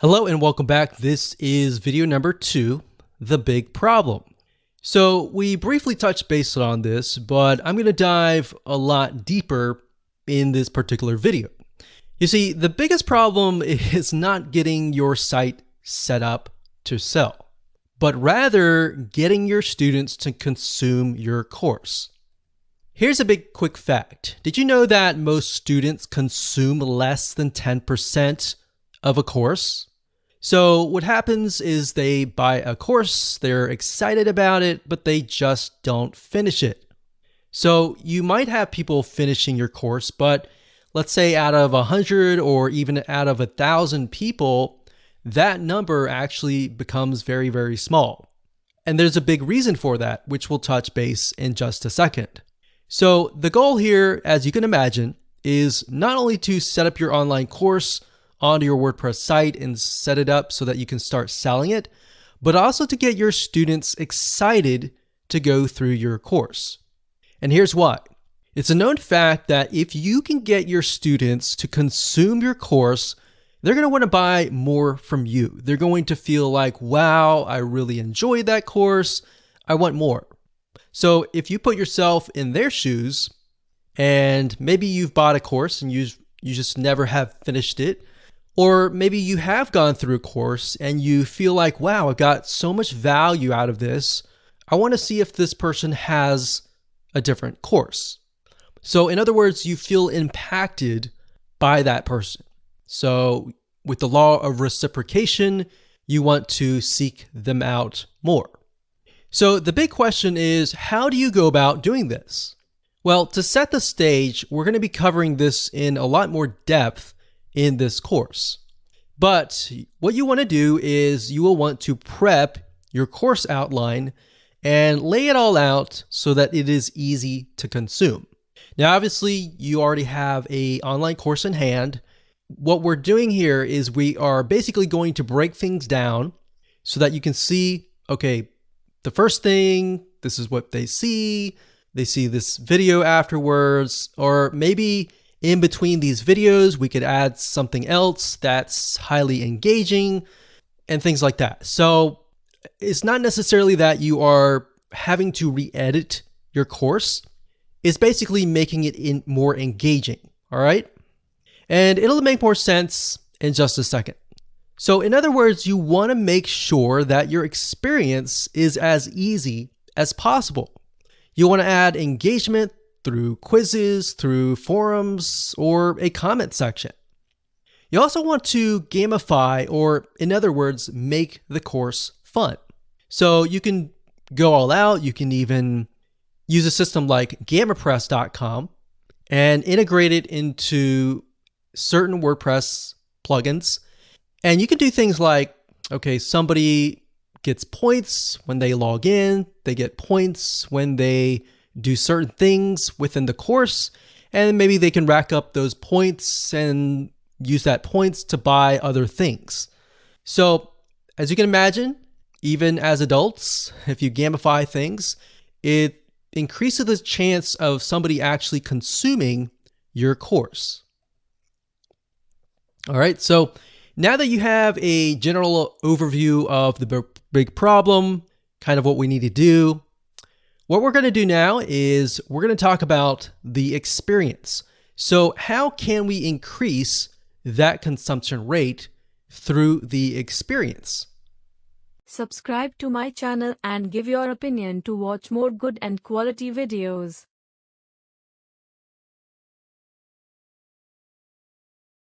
Hello and welcome back. This is video number 2, the big problem. So we briefly touched base on this, but I'm going to dive a lot deeper in this particular video. You see, the biggest problem is not getting your site set up to sell, but rather getting your students to consume your course. Here's a big quick fact. Did you know that most students consume less than 10% of a course? So what happens is they buy a course, they're excited about it, but they just don't finish it. So you might have people finishing your course, but let's say out of 100 or even out of 1,000 people, that number actually becomes very, very small. And there's a big reason for that, which we'll touch base in just a second. So the goal here, as you can imagine, is not only to set up your online course onto your WordPress site and set it up so that you can start selling it, but also to get your students excited to go through your course. And here's why. It's a known fact that if you can get your students to consume your course, they're going to want to buy more from you. They're going to feel like, wow, I really enjoyed that course. I want more. So if you put yourself in their shoes, and maybe you've bought a course and you just never have finished it, or maybe you have gone through a course and you feel like, wow, I got so much value out of this. I want to see if this person has a different course. So in other words, you feel impacted by that person. So with the law of reciprocation, you want to seek them out more. So the big question is, how do you go about doing this? Well, to set the stage, we're going to be covering this in a lot more depth in this course. But what you want to do is you will want to prep your course outline and lay it all out so that it is easy to consume. Now, obviously, you already have an online course in hand. What we're doing here is we are basically going to break things down so that you can see, okay, the first thing, this is what they see this video afterwards, or maybe in between these videos, we could add something else that's highly engaging and things like that. So it's not necessarily that you are having to re-edit your course. It's basically making it more engaging, all right? And it'll make more sense in just a second. So in other words, you want to make sure that your experience is as easy as possible. You want to add engagement through quizzes, through forums, or a comment section. You also want to gamify, or in other words, make the course fun. So you can go all out. You can even use a system like gamapress.com and integrate it into certain WordPress plugins. And you can do things like, okay, somebody gets points when they log in, they get points when they do certain things within the course, and maybe they can rack up those points and use that points to buy other things. So as you can imagine, even as adults, if you gamify things, it increases the chance of somebody actually consuming your course. All right, so now that you have a general overview of the big problem, kind of what we need to do, what we're going to do now is we're going to talk about the experience. So how can we increase that consumption rate through the experience? Subscribe to my channel and give your opinion to watch more good and quality videos.